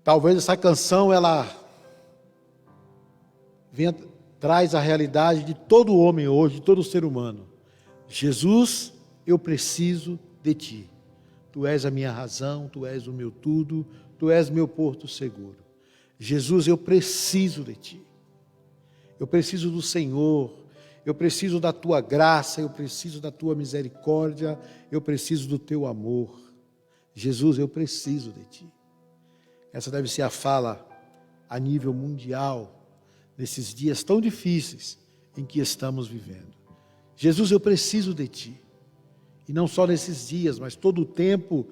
Talvez essa canção, ela traz a realidade de todo homem hoje, de todo ser humano. Jesus, eu preciso de Ti. Tu és a minha razão, Tu és o meu tudo, Tu és meu porto seguro. Jesus, eu preciso de Ti. Eu preciso do Senhor, eu preciso da Tua graça, eu preciso da Tua misericórdia, eu preciso do Teu amor. Jesus, eu preciso de Ti. Essa deve ser a fala a nível mundial, nesses dias tão difíceis em que estamos vivendo. Jesus, eu preciso de Ti. E não só nesses dias, mas todo o tempo,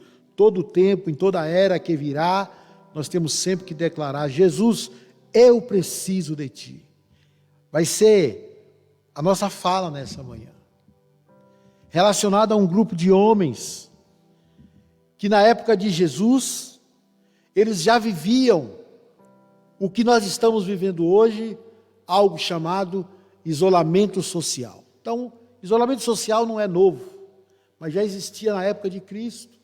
em toda a era que virá, nós temos sempre que declarar: Jesus, eu preciso de Ti. Vai ser a nossa fala nessa manhã, relacionada a um grupo de homens, que na época de Jesus, eles já viviam o que nós estamos vivendo hoje, algo chamado isolamento social. Então, isolamento social não é novo, mas já existia na época de Cristo.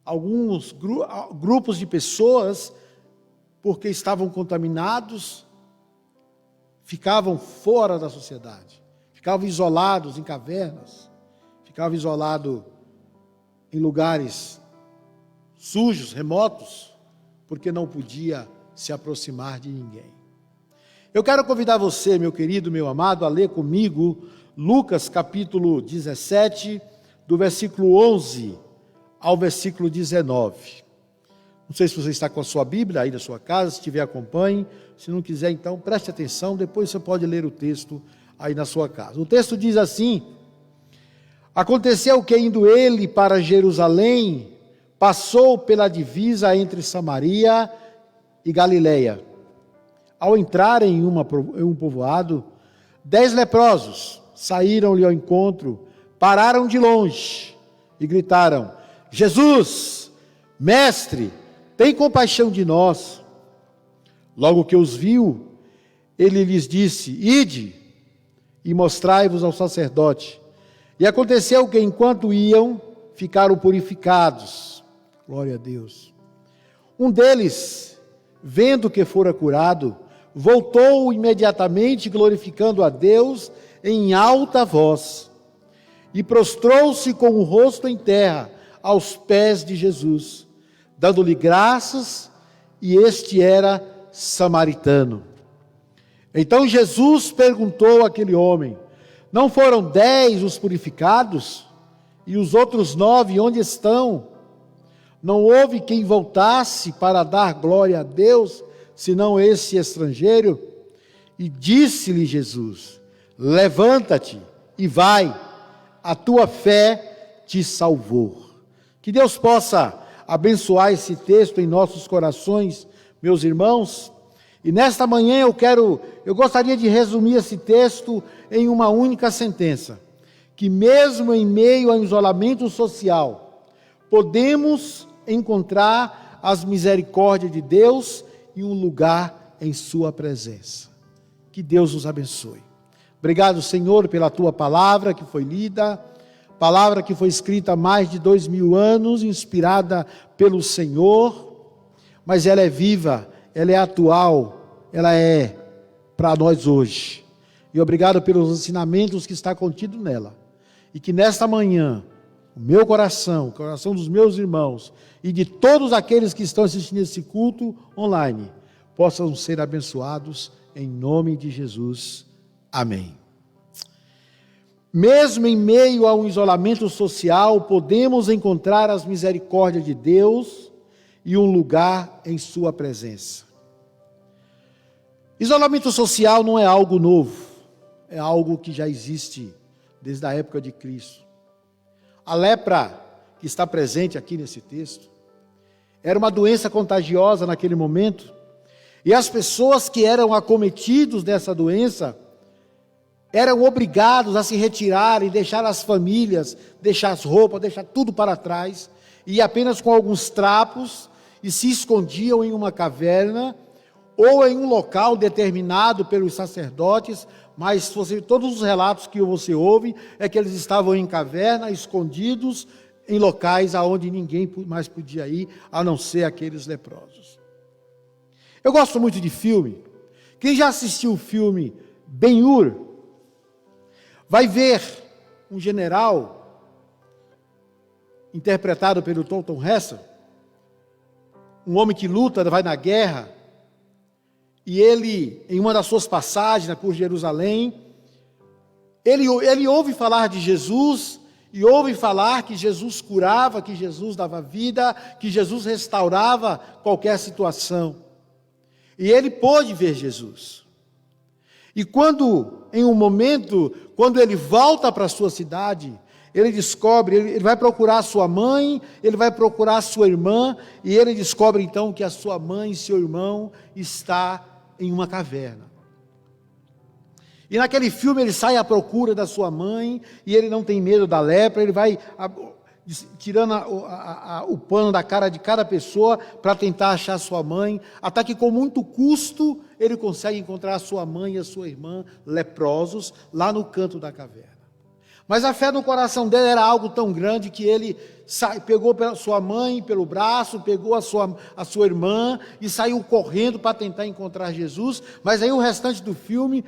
Alguns grupos de pessoas, porque estavam contaminados, ficavam fora da sociedade, ficavam isolados em cavernas, ficavam isolados em lugares sujos, remotos, porque não podia se aproximar de ninguém. Eu quero convidar você, meu querido, meu amado, a ler comigo Lucas capítulo 17, do versículo 11 ao versículo 19. Não sei se você está com a sua Bíblia aí na sua casa, se tiver, acompanhe. Se não quiser, então, preste atenção, depois você pode ler o texto aí na sua casa. O texto diz assim: aconteceu que, indo ele para Jerusalém, passou pela divisa entre Samaria e Galileia. Ao entrarem em um povoado, 10 leprosos saíram-lhe ao encontro, pararam de longe e gritaram: Jesus, mestre, tem compaixão de nós. Logo que os viu, ele lhes disse: ide e mostrai-vos ao sacerdote. E aconteceu que, enquanto iam, ficaram purificados. Glória a Deus. Um deles, vendo que fora curado, voltou imediatamente, glorificando a Deus em alta voz, e prostrou-se com o rosto em terra aos pés de Jesus, dando-lhe graças, e este era samaritano. Então Jesus perguntou àquele homem: não foram 10 os purificados? E os outros 9 onde estão? Não houve quem voltasse para dar glória a Deus, senão esse estrangeiro? E disse-lhe Jesus: levanta-te e vai, a tua fé te salvou. Que Deus possa abençoar esse texto em nossos corações, meus irmãos. E nesta manhã eu gostaria de resumir esse texto em uma única sentença: que mesmo em meio ao isolamento social, podemos encontrar as misericórdias de Deus e um lugar em sua presença. Que Deus nos abençoe. Obrigado, Senhor, pela tua palavra que foi lida, palavra que foi escrita há mais de 2000 anos, inspirada pelo Senhor, mas ela é viva, ela é atual, ela é para nós hoje. E obrigado pelos ensinamentos que está contido nela. E que nesta manhã, o meu coração, o coração dos meus irmãos e de todos aqueles que estão assistindo esse culto online, possam ser abençoados em nome de Jesus. Amém. Mesmo em meio a um isolamento social, podemos encontrar as misericórdias de Deus e um lugar em sua presença. Isolamento social não é algo novo, é algo que já existe desde a época de Cristo. A lepra, que está presente aqui nesse texto, era uma doença contagiosa naquele momento, e as pessoas que eram acometidos dessa doença eram obrigados a se retirarem, deixar as famílias, deixar as roupas, deixar tudo para trás, e apenas com alguns trapos, e se escondiam em uma caverna, ou em um local determinado pelos sacerdotes, mas todos os relatos que você ouve, é que eles estavam em caverna, escondidos, em locais aonde ninguém mais podia ir, a não ser aqueles leprosos. Eu gosto muito de filme. Quem já assistiu o filme Ben-Hur, vai ver um general, interpretado pelo Charlton Heston, um homem que luta, vai na guerra, e ele, em uma das suas passagens por Jerusalém, ele ouve falar de Jesus, e ouve falar que Jesus curava, que Jesus dava vida, que Jesus restaurava qualquer situação. E ele pôde ver Jesus. E em um momento, quando ele volta para a sua cidade, ele descobre, ele vai procurar a sua mãe, ele vai procurar a sua irmã, e ele descobre então que a sua mãe e seu irmão está em uma caverna. E naquele filme ele sai à procura da sua mãe, e ele não tem medo da lepra, ele vai tirando o pano da cara de cada pessoa para tentar achar sua mãe, até que com muito custo ele consegue encontrar a sua mãe e a sua irmã leprosos lá no canto da caverna. Mas a fé no coração dele era algo tão grande que ele pegou pela sua mãe pelo braço, pegou a sua irmã e saiu correndo para tentar encontrar Jesus. Mas aí o restante do filme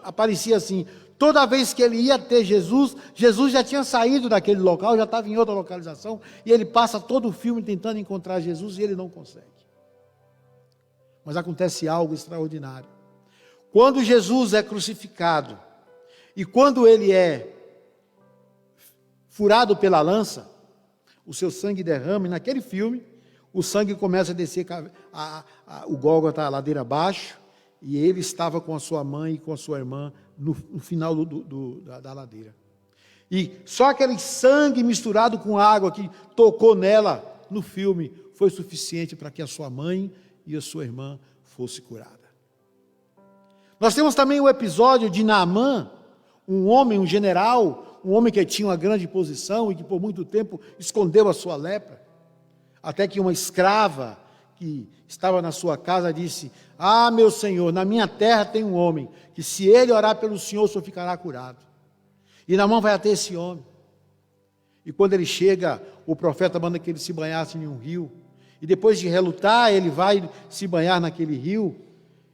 aparecia assim: toda vez que ele ia ter Jesus, Jesus já tinha saído daquele local, já estava em outra localização, e ele passa todo o filme tentando encontrar Jesus e ele não consegue. Mas acontece algo extraordinário. Quando Jesus é crucificado, e quando ele é furado pela lança, o seu sangue derrama, e naquele filme, o sangue começa a descer o Gólgota, a ladeira abaixo, e ele estava com a sua mãe e com a sua irmã no final da ladeira. E só aquele sangue misturado com água que tocou nela no filme foi suficiente para que a sua mãe e a sua irmã fosse curada. Nós temos também o episódio de Naamã, um homem, um general, um homem que tinha uma grande posição e que por muito tempo escondeu a sua lepra, até que uma escrava que estava na sua casa disse: ah, meu senhor, na minha terra tem um homem, que se ele orar pelo senhor, o senhor ficará curado. E Naamã vai até esse homem. E quando ele chega, o profeta manda que ele se banhasse em um rio. E depois de relutar, ele vai se banhar naquele rio.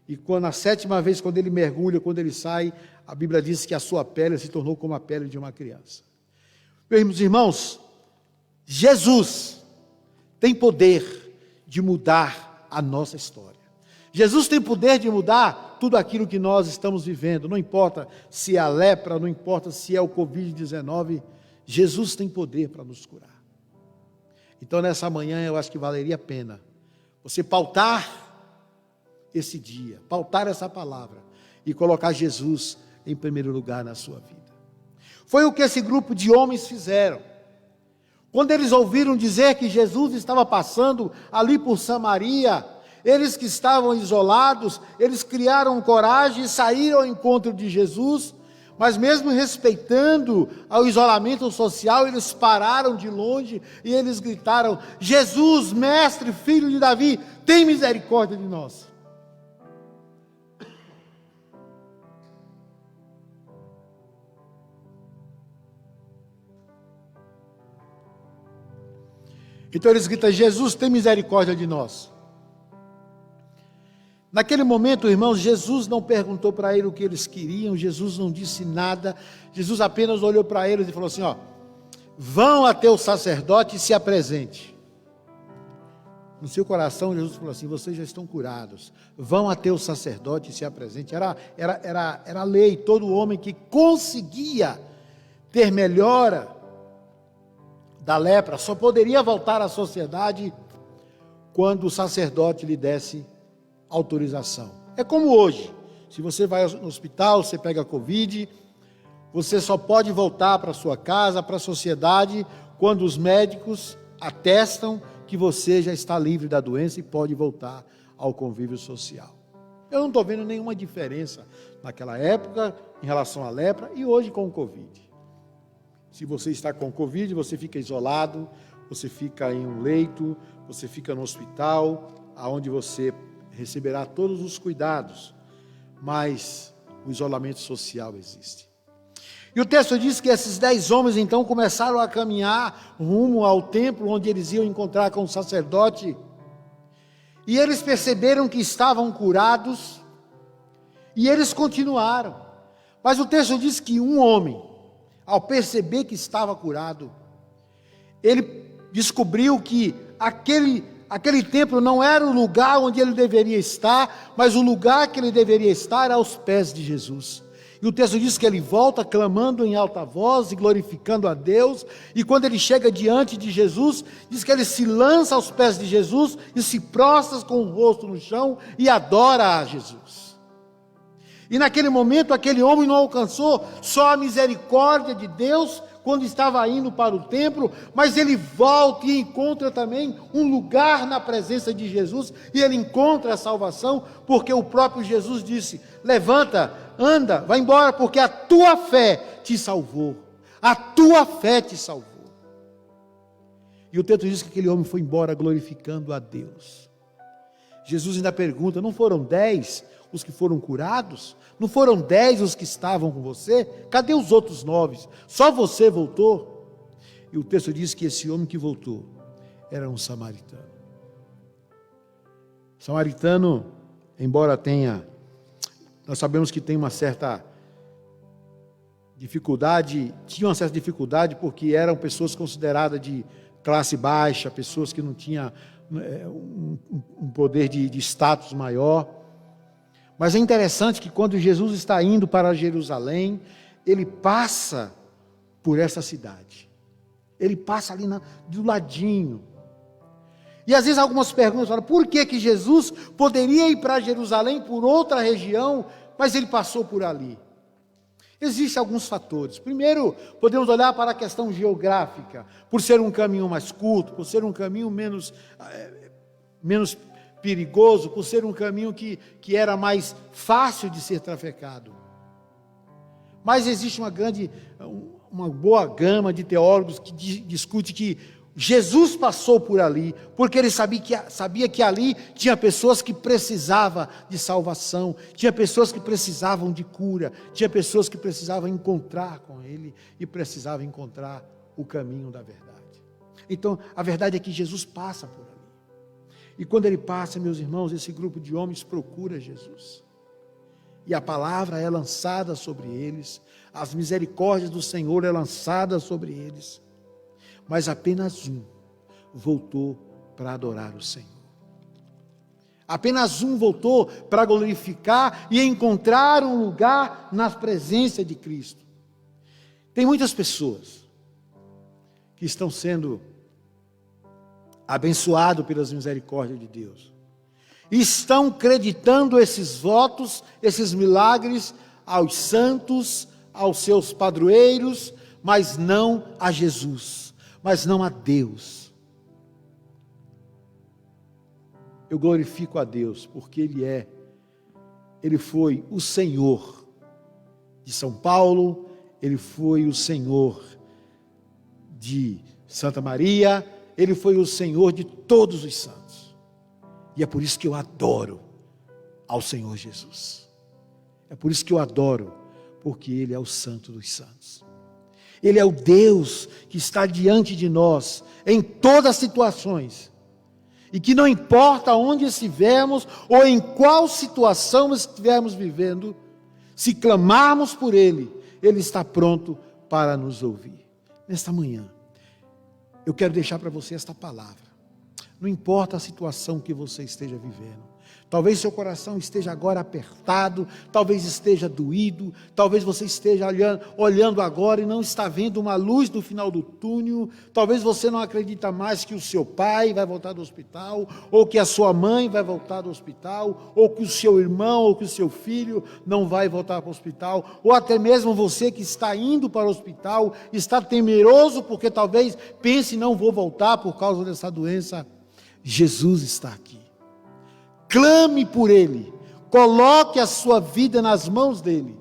E na 7ª vez, quando ele mergulha, quando ele sai, a Bíblia diz que a sua pele se tornou como a pele de uma criança. Meus irmãos, Jesus tem poder de mudar a nossa história. Jesus tem poder de mudar tudo aquilo que nós estamos vivendo. Não importa se é a lepra, não importa se é o Covid-19, Jesus tem poder para nos curar. Então, nessa manhã, eu acho que valeria a pena você pautar esse dia, pautar essa palavra e colocar Jesus em primeiro lugar na sua vida. Foi o que esse grupo de homens fizeram. Quando eles ouviram dizer que Jesus estava passando ali por Samaria, eles que estavam isolados, eles criaram coragem e saíram ao encontro de Jesus, mas mesmo respeitando o isolamento social, eles pararam de longe e eles gritaram: Jesus, mestre, filho de Davi, tem misericórdia de nós. Então eles gritam: Jesus, tem misericórdia de nós. Naquele momento, irmãos, Jesus não perguntou para eles o que eles queriam, Jesus não disse nada, Jesus apenas olhou para eles e falou assim: ó, vão até o sacerdote e se apresente. No seu coração, Jesus falou assim: vocês já estão curados, vão até o sacerdote e se apresente. Era lei, todo homem que conseguia ter melhora da lepra só poderia voltar à sociedade quando o sacerdote lhe desse autorização. É como hoje, se você vai no hospital, você pega Covid, você só pode voltar para sua casa, para a sociedade, quando os médicos atestam que você já está livre da doença e pode voltar ao convívio social. Eu não estou vendo nenhuma diferença naquela época em relação à lepra e hoje com o Covid. Se você está com Covid, você fica isolado, você fica em um leito, você fica no hospital, aonde você receberá todos os cuidados, mas o isolamento social existe. E o texto diz que esses 10 homens então começaram a caminhar rumo ao templo onde eles iam encontrar com o sacerdote. E eles perceberam que estavam curados e eles continuaram. Mas o texto diz que um homem, ao perceber que estava curado, ele descobriu que aquele templo não era o lugar onde ele deveria estar, mas o lugar que ele deveria estar era aos pés de Jesus. E o texto diz que ele volta clamando em alta voz e glorificando a Deus, e quando ele chega diante de Jesus, diz que ele se lança aos pés de Jesus e se prostra com o rosto no chão e adora a Jesus. E naquele momento aquele homem não alcançou só a misericórdia de Deus quando estava indo para o templo, mas ele volta e encontra também um lugar na presença de Jesus, e ele encontra a salvação, porque o próprio Jesus disse: levanta, anda, vai embora, porque a tua fé te salvou. A tua fé te salvou. E o texto diz que aquele homem foi embora glorificando a Deus. Jesus ainda pergunta: não foram 10 os que foram curados? Não foram 10 os que estavam com você? Cadê os outros 9? Só você voltou? E o texto diz que esse homem que voltou era um samaritano. Samaritano, embora nós sabemos que tem uma certa dificuldade, tinha uma certa dificuldade porque eram pessoas consideradas de classe baixa, pessoas que não tinham um poder de status maior. Mas é interessante que quando Jesus está indo para Jerusalém, ele passa por essa cidade. Ele passa ali do ladinho. E às vezes algumas perguntas falam: por que Jesus poderia ir para Jerusalém por outra região, mas ele passou por ali? Existem alguns fatores. Primeiro, podemos olhar para a questão geográfica, por ser um caminho mais curto, por ser um caminho menos perigoso, por ser um caminho que era mais fácil de ser trafegado. Mas existe uma boa gama de teólogos que discute que Jesus passou por ali, porque ele sabia que ali tinha pessoas que precisavam de salvação, tinha pessoas que precisavam de cura, tinha pessoas que precisavam encontrar com ele e precisavam encontrar o caminho da verdade. Então, a verdade é que Jesus passa por ali. E quando ele passa, meus irmãos, esse grupo de homens procura Jesus. E a palavra é lançada sobre eles, as misericórdias do Senhor é lançada sobre eles. Mas apenas um voltou para adorar o Senhor. Apenas um voltou para glorificar e encontrar um lugar na presença de Cristo. Tem muitas pessoas que estão sendo abençoado pelas misericórdias de Deus, estão acreditando esses votos, esses milagres aos santos, aos seus padroeiros, mas não a Jesus, mas não a Deus. Eu glorifico a Deus porque Ele foi o Senhor de São Paulo, Ele foi o Senhor de Santa Maria, Ele foi o Senhor de todos os santos. E é por isso que eu adoro ao Senhor Jesus. É por isso que eu adoro, porque Ele é o Santo dos Santos. Ele é o Deus que está diante de nós em todas as situações. E que não importa onde estivermos ou em qual situação estivermos vivendo, se clamarmos por Ele, Ele está pronto para nos ouvir. Nesta manhã, eu quero deixar para você esta palavra. Não importa a situação que você esteja vivendo. Talvez seu coração esteja agora apertado, talvez esteja doído, talvez você esteja olhando agora e não está vendo uma luz no final do túnel, talvez você não acredita mais que o seu pai vai voltar do hospital, ou que a sua mãe vai voltar do hospital, ou que o seu irmão, ou que o seu filho não vai voltar para o hospital, ou até mesmo você que está indo para o hospital, está temeroso porque talvez pense: não vou voltar por causa dessa doença. Jesus está aqui. Clame por Ele, coloque a sua vida nas mãos dEle,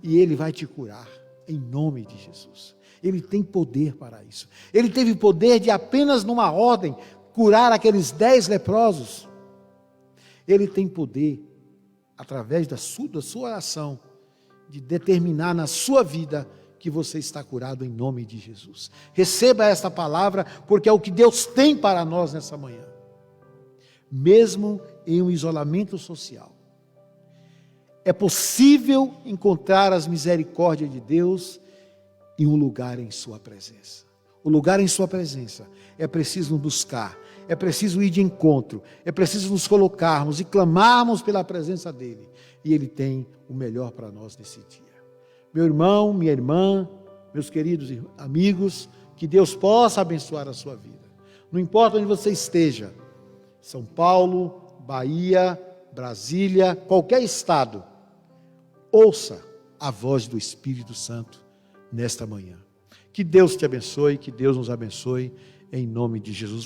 e Ele vai te curar, em nome de Jesus. Ele tem poder para isso. Ele teve poder de apenas numa ordem, curar aqueles 10 leprosos. Ele tem poder, através da sua oração, de determinar na sua vida que você está curado em nome de Jesus. Receba esta palavra, porque é o que Deus tem para nós nessa manhã. Mesmo em um isolamento social, é possível encontrar as misericórdias de Deus em um lugar em sua presença. O lugar em sua presença é preciso buscar, é preciso ir de encontro, é preciso nos colocarmos e clamarmos pela presença dEle. E Ele tem o melhor para nós nesse dia. Meu irmão, minha irmã, meus queridos amigos, que Deus possa abençoar a sua vida. Não importa onde você esteja, São Paulo, Bahia, Brasília, qualquer estado, ouça a voz do Espírito Santo nesta manhã. Que Deus te abençoe, que Deus nos abençoe, em nome de Jesus.